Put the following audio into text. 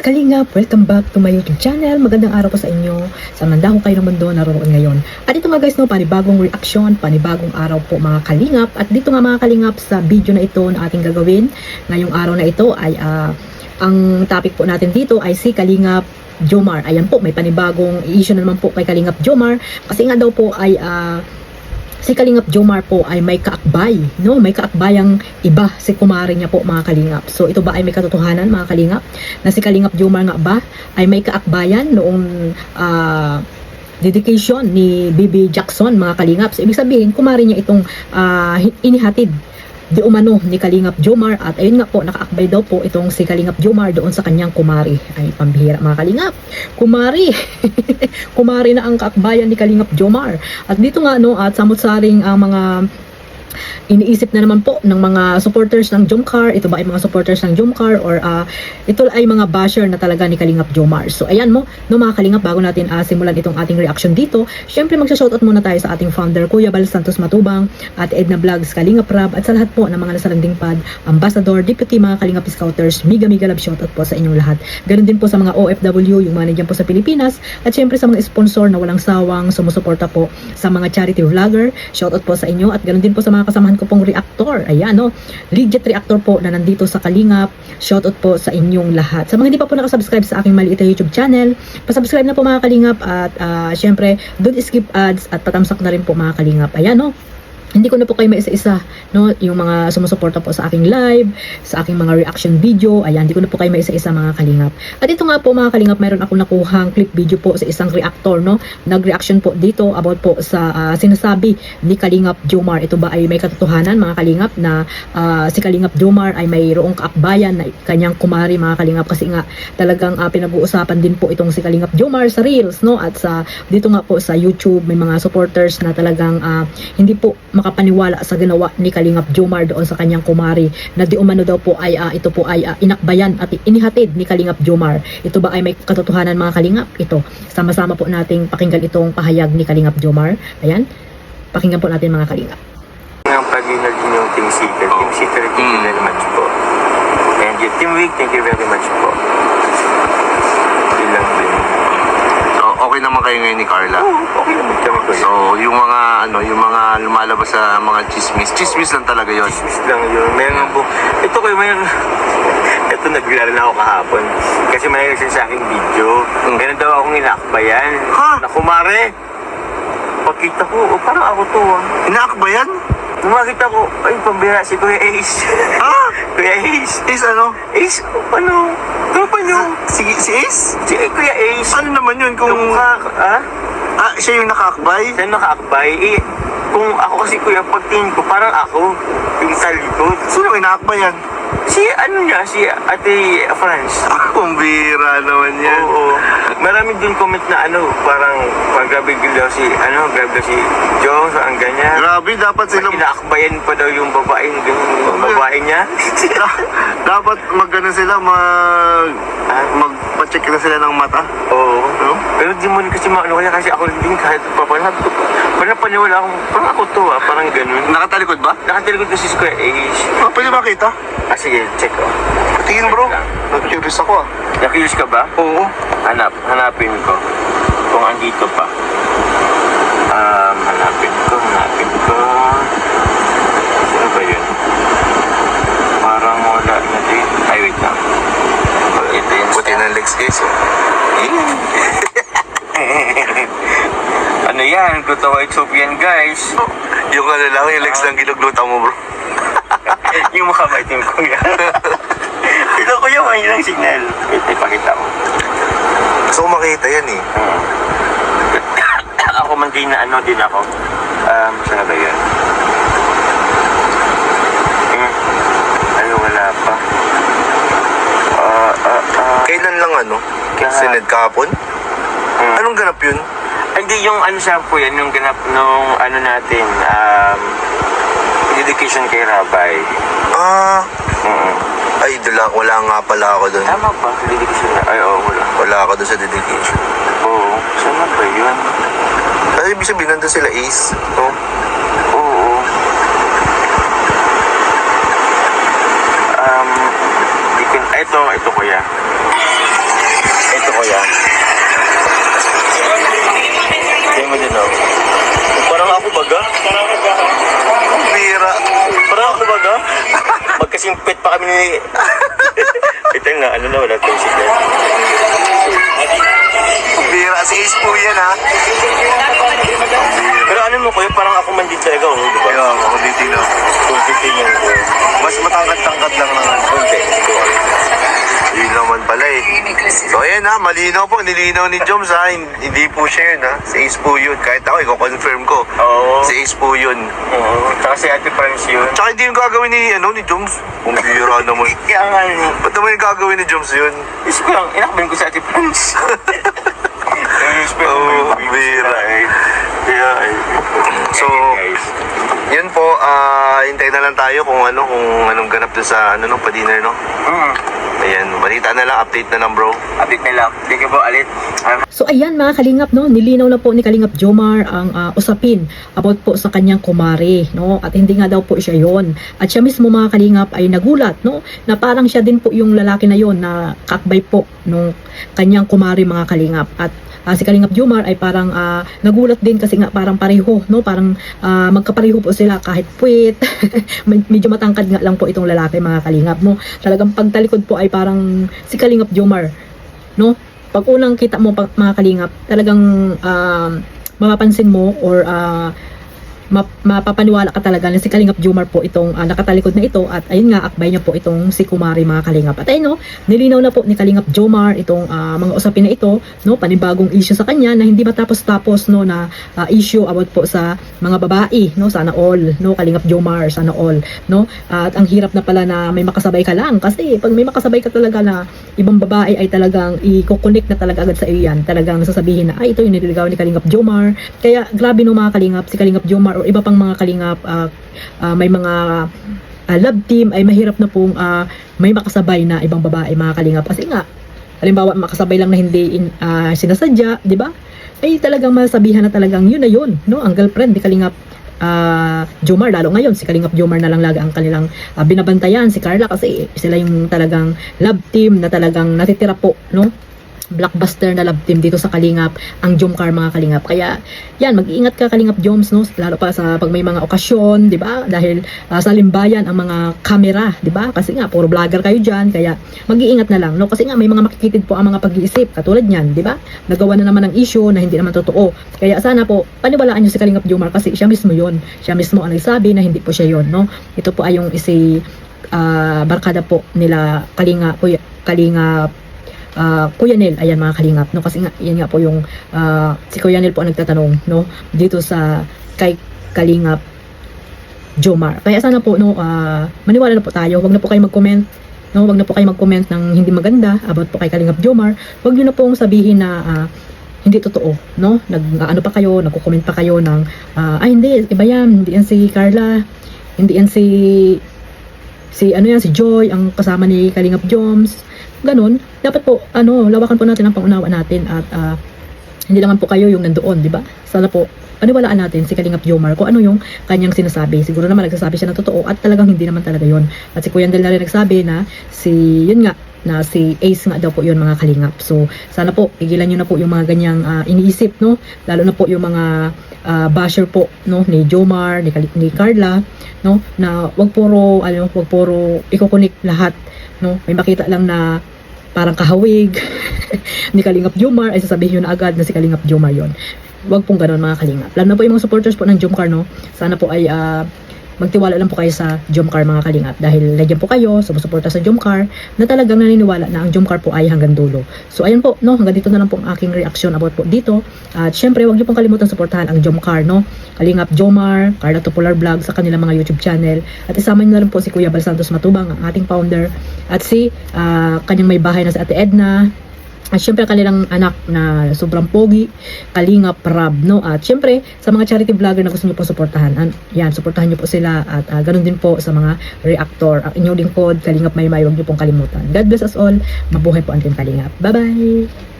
Kalingap, welcome back to my YouTube channel. Magandang araw po sa inyo. Sa mandang kayo ng mundo naroon ngayon. At ito nga guys, no, panibagong reaction, panibagong araw po mga kalingap. At dito nga mga kalingap, sa video na ito na ating gagawin ngayong araw na ito ay ang topic po natin dito ay si Kalingap Jomar. Ayan po, may panibagong issue na naman po kay Kalingap Jomar. Kasi nga daw po ay si Kalingap Jomar po ay may kaakbay, no? May kaakbayang iba si kumare niya po mga kalingap. So ito ba ay may katotohanan mga kalingap? Na si Kalingap Jomar nga ba ay may kaakbayan noong dedication ni BB Jackson mga kalingap. So ibig sabihin, kumare niya itong inihatid di umano ni Kalingap Jomar, at ayun nga po, nakaakbay daw po itong si Kalingap Jomar doon sa kanyang kumari. Ay pambihira mga kalingap, kumari kumari na ang kaakbayan ni Kalingap Jomar. At dito nga no, at samot-saring ang mga iniisip na naman po ng mga supporters ng Jomcar. Ito ba ay mga supporters ng Jomcar or ito ay mga basher na talaga ni Kalingap Jomar? So ayan mo, no mga kalingap, bago natin simulan itong ating reaction dito, syempre magsha-shoutout muna tayo sa ating founder Kuya Bal Santos Matubang, at Edna Vlogs, Kalingap Rab, at sa lahat po ng mga nasa landing pad, Ambassador, Deputy, mga Kalingap Scouters, mega love shoutout po sa inyong lahat. Ganun din po sa mga OFW, yung mga nandiyan po sa Pilipinas, at syempre sa mga sponsor na walang sawang sumusuporta po sa mga charity vlogger, shoutout po sa inyo. At ganun din po sa mga kasamahan ko pong reactor. Ayan, no, legit reactor po na nandito sa Kalingap. Shoutout po sa inyong lahat. Sa mga hindi pa po nakasubscribe sa aking maliit na YouTube channel, pasubscribe na po mga Kalingap, at syempre don't skip ads at patamsak na rin po mga Kalingap. Ayan, no, hindi ko na po kayo maisa-isa, no, yung mga sumusuporta po sa aking live, sa aking mga reaction video. Ayan, hindi ko na po kayo maisa-isa mga kalingap. At ito nga po mga kalingap, mayroon akong nakuhang clip video po sa isang reactor, no, nag-reaction po dito about po sa sinasabi ni Kalingap Jomar. Ito ba ay may katotohanan mga kalingap na si Kalingap Jomar ay mayroong kaakbayan na kanyang kumari mga kalingap? Kasi nga talagang pinag-uusapan din po itong si Kalingap Jomar sa Reels, no, at sa dito nga po sa YouTube may mga supporters na talagang hindi po makapaniwala sa ginawa ni Kalingap Jomar doon sa kanyang kumari, na di umano daw po ay ito po ay inakbayan at inihatid ni Kalingap Jomar. Ito ba ay may katotohanan mga kalingap? Ito, sama-sama po nating pakinggan itong pahayag ni Kalingap Jomar. Ayan, pakinggan po natin mga kalingap. Ang pag-inag din yung Team Seeker. Team Seeker, thank you very much po. And yung Team Week, thank you very much po. Yun lang din. Okay naman kayo ngayon ni Carla? Oo, okay naman kami ko yun. So, yung mga lumalabas sa mga chismis lang talaga yun. Chismis lang yun. Mayroon po. Ito kayo, ito nagbila na ako kahapon. Kasi may nagsin sa aking video. Meron daw akong inakbayan. Ha? Na kumare. Pagkita ko, parang ako to Inaakbayan? Makita ko, ay pambira si Kuya Ace. Ha? Kuya Ace. Ace ano? Ace, ano? Tropa nyo. Si Ace? Si Kuya Ace. Ano naman yun kung... siya yung nakaakbay? Siya nakaakbay. Kung ako kasi kuya, pagtingin ko, parang ako. Yung sa likod. Sino inaakbayan? Si Ate France. Pambira naman yan. Oo. Marami din comment na parang grabe daw si Joe, ang ganyan. Grabe, dapat sila... Inaakbayan pa daw yung babae niya. Dapat magano sila, magpa-check na sila ng mata. Oo. No? Pero di mo rin kasi kaya kasi ako din kahit parang paniwala akong, parang ako to parang ganun. Nakatalikod ba? Nakatalikod kasi si Kuya Ace. Pwede makita? Sige, check ko. Tingin bro. Nag-curious ako Na-curious ka ba? Oo. Hanapin ko. Kung andito pa. Hanapin ko. Ano ba yun? Parang wala na din. Ay, wait lang. Ito yun. Buti ng legs guys. Ano yan? Totoo Ethiopian guys. Yung lang, yung legs lang ginuglutaw mo bro. Yung mukha ba ito yung kuya? Ito kuya, may lang signal. Ito, ipakita ko. Gusto ko makita yan eh. Ako man din na din ako. Saan na ba yun? Wala pa. Kailan lang Sined kahapon? Anong ganap yun? Hindi, yung siya po yan, yung ganap nung natin, dedication kay Rabay. Ay, wala nga pala ako doon. Tama ba? Dedication na? Ay, oo, wala. Wala ako doon sa dedication. Oo, saan na ba yun? Ay, ibig sabihin nandun sila Ace, no? Oo. Ito kuya. kumaga. Bira. Parang ako kumaga. Magkasimpit pa kami ni... Ito nga, ano na, wala tong sikat. Bira. Si Ace po yan, ha? Pero ano mo kuya, parang ako man din talaga, oh, di ba? Kaya ako dito. Kung titingnan ko. Mas matangkad-tangkad lang naman. Konti. Yun naman pala eh. So ayan ha, malinaw po, nilinaw ni Joms ha. Hindi po siya yun ha. Si Ace po yun. Kahit ako, i-confirm ko. Oo. Si Ace po yun. Oo. Tsaka si Ate France yun. Tsaka hindi yung gagawin ni Joms. Kung bira naman. Kaya nga, Ba't naman yung gagawin ni Joms yun? isip ko lang, inakabin ko si Ate France. Oo, bira. Kaya, So, yun po, hintay na lang tayo kung anong ganap dun sa pa-dinner, no? Ayan, balita na lang, update na lang bro. update na lang. Thank you po, Alit. So ayan mga kalingap, no, nilinaw na po ni Kalingap Jomar ang usapin about po sa kanyang kumare, no, at hindi nga daw po siya yon. At siya mismo mga kalingap ay nagulat, no, na parang siya din po yung lalaki na yon na kakbay po nung kanyang kumare mga kalingap. At si Kalingap Jomar ay parang nagulat din kasi nga parang pareho, no, parang magkapareho po sila kahit puwit. Medyo matangkad nga lang po itong lalaki mga kalingap, no. Talagang pagtalikod po ay parang si Kalingap Jomar, no. Pag unang kita mo mga kalingap, talagang mapapansin mo or mapapaniwala ka talaga na si Kalingap Jomar po itong nakatalikod na ito, at ayun nga, akbay niya po itong si Kumari mga kalingap. At ayun, no, nilinaw na po ni Kalingap Jomar itong mga usapin na ito, no, panibagong issue sa kanya na hindi matapos-tapos, no, na issue about po sa mga babae, no, sana all, no, Kalingap Jomar, sana all, no. At ang hirap na pala na may makasabay ka lang, kasi pag may makasabay ka talaga na ibang babae ay talagang i-connect na talaga agad sa iyo yan, talagang nasasabihin na ay ito yung nililigaw ni Kalingap Jomar. Kaya grabe no mga kalingap, si Kalingap Jomar o iba pang mga kalingap, may mga love team ay mahirap na pong may makasabay na ibang babae mga kalingap, kasi nga halimbawa makasabay lang na hindi sinasadya, di ba, ay talagang masasabihan na talagang yun na yun, no, ang girlfriend ni Kalingap Jomar. Lalo ngayon si Kalingap Jomar na lang lagi ang kanilang binabantayan, si Carla, kasi sila yung talagang love team na talagang natitira po, no, blockbuster na love team dito sa Kalingap, ang Jomcar mga kalingap. Kaya yan, mag-iingat ka Kalingap Joms, no, lalo pa sa pag may mga okasyon, di ba, dahil sa limbayan ang mga camera, di ba, kasi nga puro vlogger kayo dyan, kaya mag-iingat na lang, no, kasi nga may mga makikitid po ang mga pag-iisip katulad niyan, di ba, nagawa na naman ng issue na hindi naman totoo. Kaya sana po paniwalaan niyo si Kalingap Jomar, kasi siya mismo yon, siya mismo ang nagsabi na hindi po siya yon, no. Ito po ay yung barkada po nila Kuya Nel, ayan mga kalingap, no, kasi nga yan nga po yung si Kuya Nel po ang nagtatanong, no, dito sa kay Kalingap Jomar. Kaya sana po, no, maniwala na po tayo, wag na po kayo mag-comment, no, wag na po kayo mag-comment ng hindi maganda about po kay Kalingap Jomar. Wag niyo na pong sabihin na hindi totoo, no, ano pa kayo, nagko-comment pa kayo ng ay hindi, iba yan, hindi yan si Carla, hindi yan si Joy ang kasama ni Kalingap Joms. Ganun, dapat po, lawakan po natin ang pangunawa natin, at hindi naman po kayo yung nandoon, di ba? Sana po, paniwalaan natin si Kalingap Jomar kung ano yung kanyang sinasabi. Siguro naman nagsasabi siya ng totoo, at talagang hindi naman talaga yon. At si Kuya Del na rin nagsabi na si Ace nga daw po yun mga kalingap. So, sana po, pigilan nyo na po yung mga ganyang iniisip, no? Lalo na po yung mga basher po, no, ni Jomar, ni Carla, no, na wag puro iko-connect lahat, no. May makita lang na parang kahawig ni Kalingap Jomar ay sasabihin nyo na agad na si Kalingap Jomar yon. Wag pong ganoon mga kalingap. Lalo na po yung mga supporters po ng Jomcar, no. Sana po ay magtiwala lang po kayo sa Jomcar mga kalingap, dahil nandiyan po kayo sumusuporta sa Jomcar na talagang naniniwala na ang Jomcar po ay hanggang dulo. So ayan po, no, hanggang dito na lang po ang aking reaction about po dito. At syempre, huwag niyo pong kalimutan suportahan ang Jomcar, no, Kalingap Jomar, Carla Tupular Vlog sa kanilang mga YouTube channel, at isama niyo na rin po si Kuya Bal Santos Matubang, ang ating founder, at si kanyang may bahay na si Ate Edna. At syempre kanilang anak na sobrang pogi, Kalingap Rab, no. At syempre sa mga charity vlogger na gusto niyo po suportahan, yan, suportahan niyo po sila. At ganun din po sa mga reactor, ang inyong lingkod Kalingap Maymay, huwag niyo pong kalimutan. God bless us all. Mabuhay po ang Team Kalingap. Bye bye.